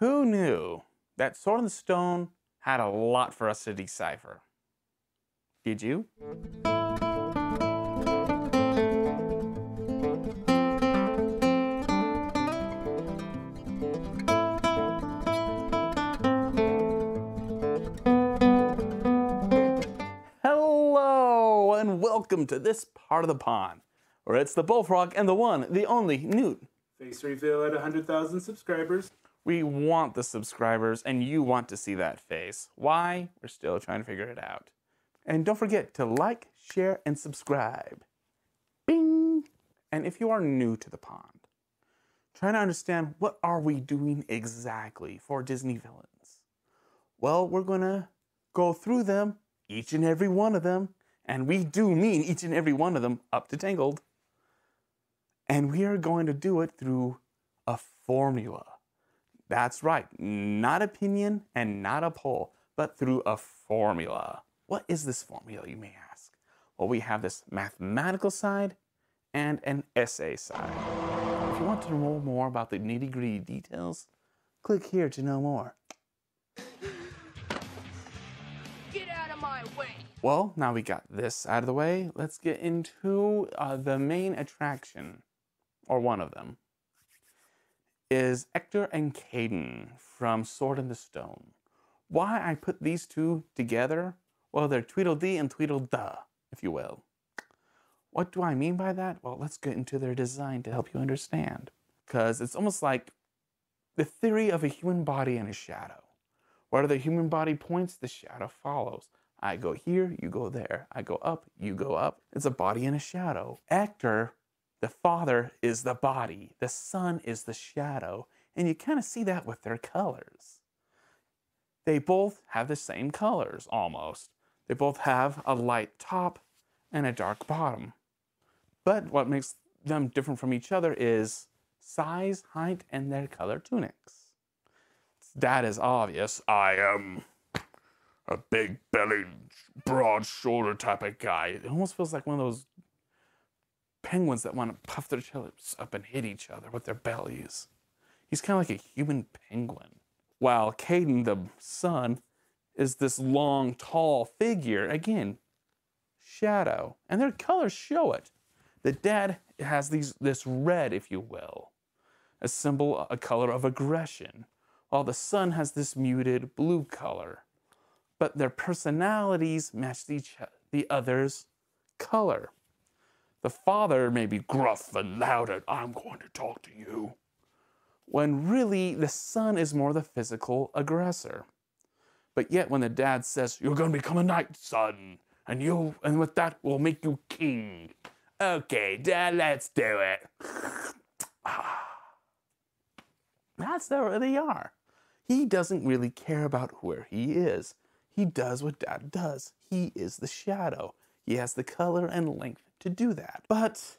Who knew that Sword in the Stone had a lot for us to decipher? Did you? Hello, and welcome to this part of the pond, where it's the bullfrog and the one, the only, Newt. Face reveal at 100,000 subscribers. We want the subscribers, and you want to see that face. Why? We're still trying to figure it out. And don't forget to like, share, and subscribe. Bing! And if you are new to the pond, trying to understand what are we doing exactly for Disney villains? Well, we're gonna go through them, each and every one of them, and we do mean each and every one of them up to Tangled. And we are going to do it through a formula. That's right, not opinion and not a poll, but through a formula. What is this formula, you may ask? Well, we have this mathematical side and an essay side. If you want to know more about the nitty-gritty details, click here to know more. Get out of my way! Well, now we got this out of the way, let's get into the main attraction, or one of them, is Ector and Kay from Sword in the Stone. Why I put these two together? Well, they're Tweedledee and Tweedledee, if you will. What do I mean by that? Well, let's get into their design to help you understand. Because it's almost like the theory of a human body and a shadow. Where the human body points, the shadow follows. I go here, you go there. I go up, you go up. It's a body and a shadow. Ector, the father, is the body. The son is the shadow. And you kind of see that with their colors. They both have the same colors, almost. They both have a light top and a dark bottom. But what makes them different from each other is size, height, and their color tunics. That is obvious. I am a big-bellied, broad-shouldered type of guy. It almost feels like one of those penguins that want to puff their chests up and hit each other with their bellies. He's kind of like a human penguin. While Caden, the son, is this long, tall figure. Again, shadow. And their colors show it. The dad has this red, if you will, a symbol, a color of aggression, while the son has this muted blue color. But their personalities match the other's color. The father may be gruff and loud and I'm going to talk to you, when really the son is more the physical aggressor. But yet when the dad says, you're going to become a knight, son, and with that we'll make you king. Okay, Dad, let's do it. That's where they are. He doesn't really care about where he is. He does what Dad does. He is the shadow. He has the color and length to do that. But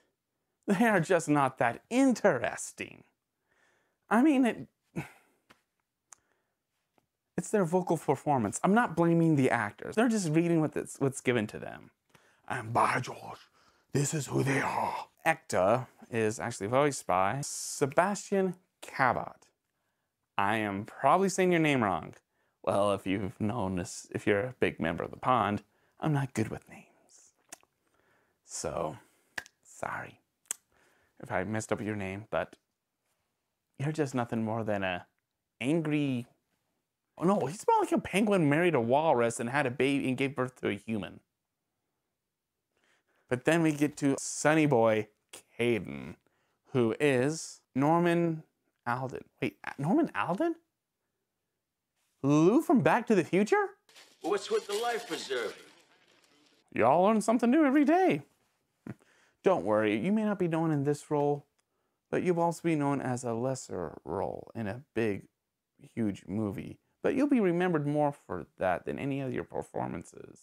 they are just not that interesting. I mean, it's their vocal performance. I'm not blaming the actors. They're just reading what's given to them. And by George, this is who they are. Ector is actually voiced by Sebastian Cabot. I am probably saying your name wrong. Well, if you've known this, if you're a big member of the pond, I'm not good with names. So, sorry if I messed up your name, but you're just nothing more than a angry... Oh no, he's more like a penguin married a walrus and had a baby and gave birth to a human. But then we get to Sunny Boy Caden, who is Norman Alden. Wait, Norman Alden? Lou from Back to the Future? What's with the life preserving? Y'all learn something new every day. Don't worry, you may not be known in this role, but you'll also be known as a lesser role in a big, huge movie. But you'll be remembered more for that than any of your performances.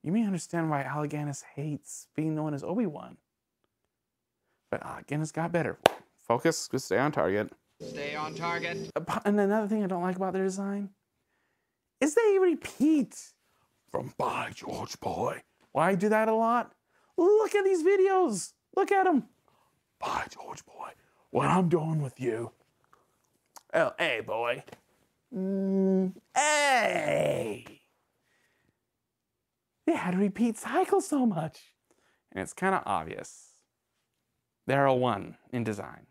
You may understand why Alec hates being known as Obi-Wan. But Alec got better. Focus, just stay on target. Stay on target. And another thing I don't like about their design is they repeat from By George Boy. Why I do that a lot? Look at these videos. Look at them. By George Boy, when I'm done with you, Well, hey, boy. Hey! They had to repeat cycles so much. And it's kind of obvious. They're a one in design.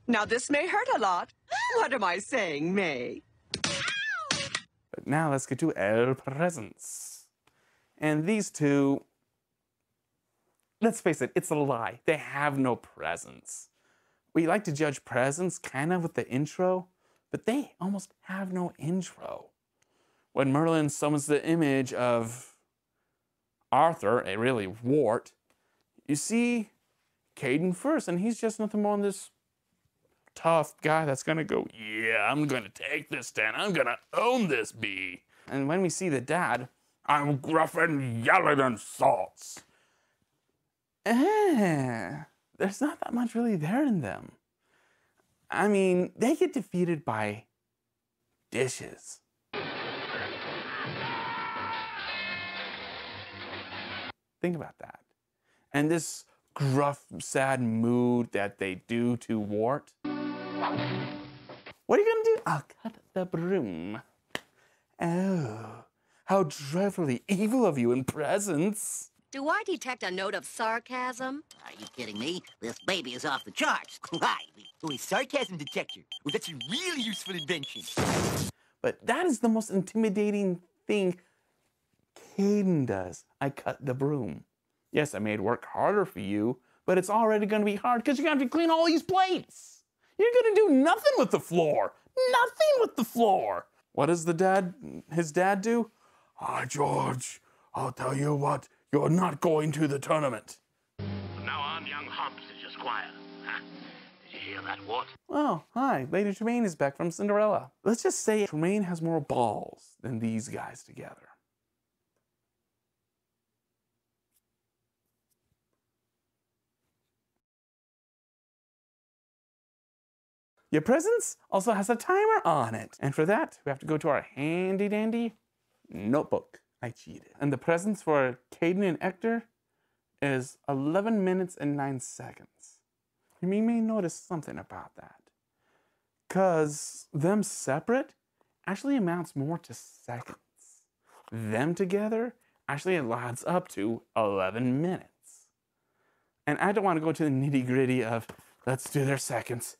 Now this may hurt a lot. What am I saying, May? But now let's get to El Presence. And these two, let's face it, it's a lie. They have no presence. We like to judge presence kind of with the intro, but they almost have no intro. When Merlin summons the image of Arthur, really Wart, you see Kayden first, and he's just nothing more than this tough guy that's gonna go, yeah, I'm gonna take this stand, I'm gonna own this bee. And when we see the dad, I'm gruff and yelling insults. There's not that much really there in them. I mean, they get defeated by dishes. Think about that. And this gruff, sad mood that they do to Wart. What are you gonna do? I'll cut the broom. Oh, how dreadfully evil of you in presence. Do I detect a note of sarcasm? Are you kidding me? This baby is off the charts. Why? Oh, a sarcasm detector. Oh, that's a really useful invention. But that is the most intimidating thing Kayden does. I cut the broom. Yes, I made work harder for you, but it's already going to be hard because you're going to have to clean all these plates. You're going to do nothing with the floor. Nothing with the floor. What does his dad do? Ah, George, I'll tell you what, you're not going to the tournament. From now on, young Hobbs is your squire. Huh? Did you hear that, Wart? Oh, hi, Lady Tremaine is back from Cinderella. Let's just say Tremaine has more balls than these guys together. Your presence also has a timer on it. And for that, we have to go to our handy dandy notebook. I cheated. And the presence for Kayden and Ector is 11 minutes and 9 seconds. You may notice something about that. Because them separate actually amounts more to seconds. Them together actually adds up to 11 minutes. And I don't want to go to the nitty gritty of, let's do their seconds.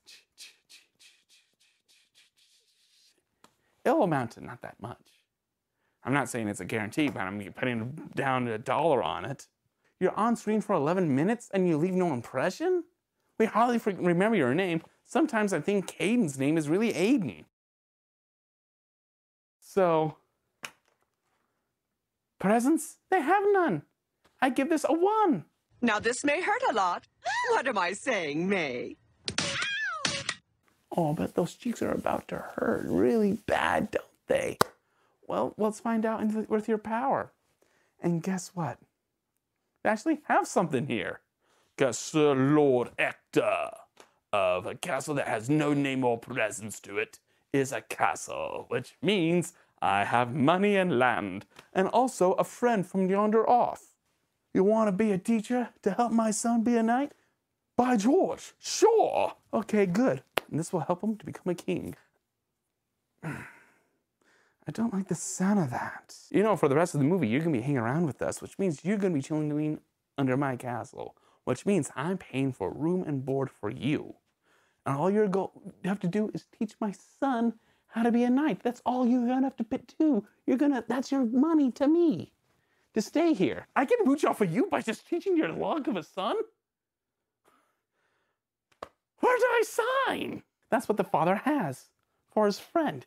It'll amount to not that much. I'm not saying it's a guarantee, but I'm putting down $1 on it. You're on screen for 11 minutes and you leave no impression? We hardly remember your name. Sometimes I think Kayden's name is really Aiden. So, presents? They have none. I give this a 1. Now this may hurt a lot. What am I saying, May? Oh, but those cheeks are about to hurt really bad, don't they? Well, let's find out with your power. And guess what? We actually have something here. Because Sir Lord Ector of a castle that has no name or presence to it is a castle, which means I have money and land, and also a friend from yonder off. You want to be a teacher to help my son be a knight? By George, sure. Okay, good. And this will help him to become a king. I don't like the sound of that. You know, for the rest of the movie, you're going to be hanging around with us, which means you're going to be chilling under my castle, which means I'm paying for room and board for you. And all you have to do is teach my son how to be a knight. That's all you're going to have to do. That's your money to me to stay here. I can mooch off of you by just teaching your log of a son? Where do I sign? That's what the father has for his friend.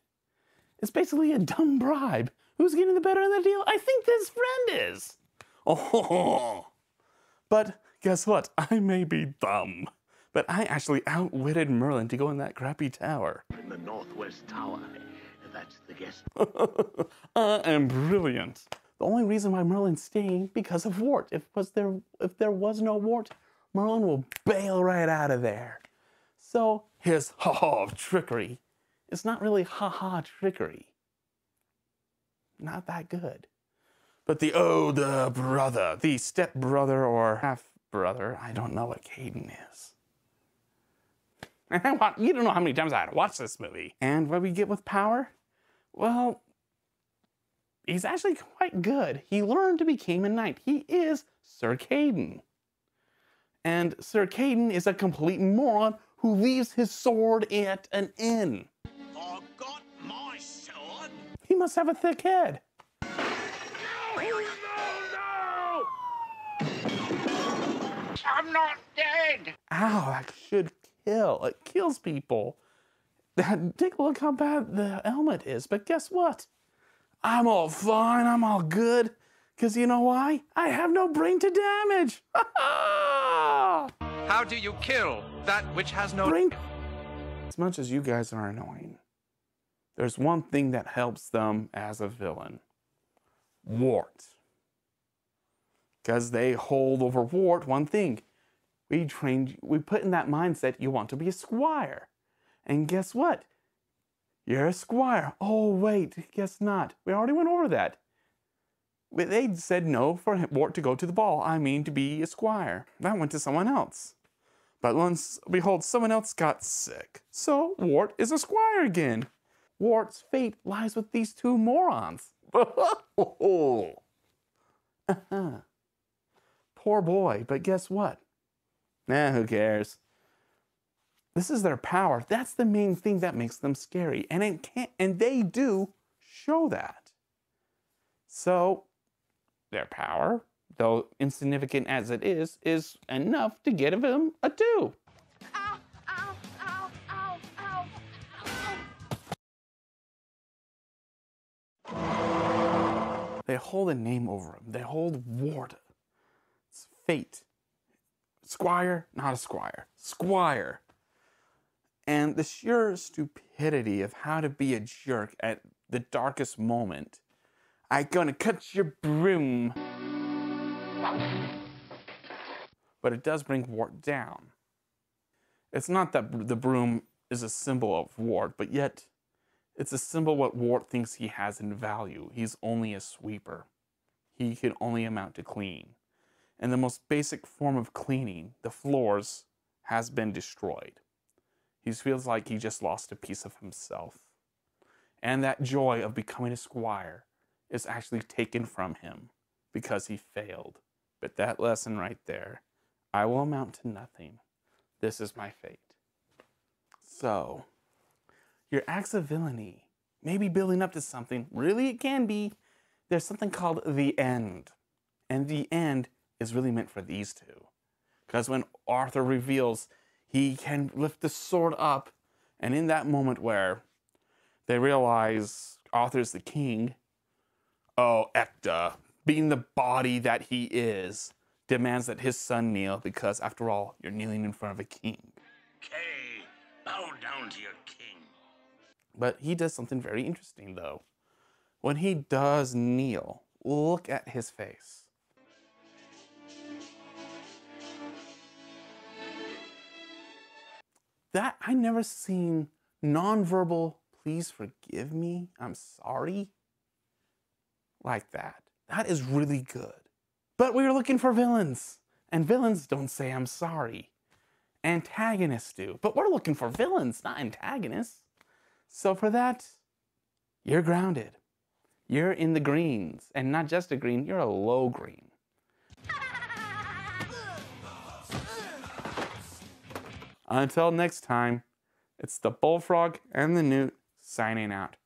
It's basically a dumb bribe. Who's getting the better of the deal? I think this friend is. Oh, but guess what? I may be dumb, but I actually outwitted Merlin to go in that crappy tower. In the Northwest Tower. That's the guess. I am brilliant. The only reason why Merlin's staying because of Wart. If there was no Wart, Merlin will bail right out of there. So his ha-ha trickery is not really ha-ha trickery. Not that good. But the older brother, the step-brother or half-brother, I don't know what Kayden is. You don't know how many times I had to watch this movie. And what we get with Power? Well, he's actually quite good. He learned to become a knight. He is Sir Caden. And Sir Caden is a complete moron who leaves his sword at an inn. Forgot my sword? He must have a thick head. No! I'm not dead! Ow, that should kill. It kills people. Take a look how bad the helmet is. But guess what? I'm all fine. I'm all good. Because you know why? I have no brain to damage. How do you kill that which has no Brain. As much as you guys are annoying, there's one thing that helps them as a villain. Wart. Because they hold over Wart one thing. We put in that mindset you want to be a squire. And guess what? You're a squire. Oh, wait, guess not. We already went over that. They said no for Wart to go to the ball. I mean, to be a squire. That went to someone else. But once, behold, someone else got sick. So Wart is a squire again. Wart's fate lies with these two morons. Poor boy, but guess what? Who cares? This is their power. That's the main thing that makes them scary. And they do show that. So, their power, though insignificant as it is enough to give them a 2. Ow, ow, ow, ow, ow, ow. They hold a name over him. They hold Wart. It's fate. Squire, not a squire. Squire. And the sheer stupidity of how to be a jerk at the darkest moment. I'm gonna cut your broom. But it does bring Wart down. It's not that the broom is a symbol of Wart, but yet it's a symbol what Wart thinks he has in value. He's only a sweeper. He can only amount to clean. And the most basic form of cleaning, the floors, has been destroyed. He feels like he just lost a piece of himself. And that joy of becoming a squire is actually taken from him because he failed. But that lesson right there, I will amount to nothing. This is my fate. So, your acts of villainy may be building up to something. Really, it can be. There's something called the end. And the end is really meant for these two. Because when Arthur reveals he can lift the sword up, and in that moment where they realize Arthur's the king, Ector, being the body that he is, demands that his son kneel because, after all, you're kneeling in front of a king. Kay, bow down to your king. But he does something very interesting, though. When he does kneel, look at his face. That, I never seen nonverbal, please forgive me, I'm sorry, like that. That is really good. But we were looking for villains, and villains don't say I'm sorry. Antagonists do, but we're looking for villains, not antagonists. So for that, you're grounded. You're in the greens, and not just a green, you're a low green. Until next time, it's the Bullfrog and the Newt signing out.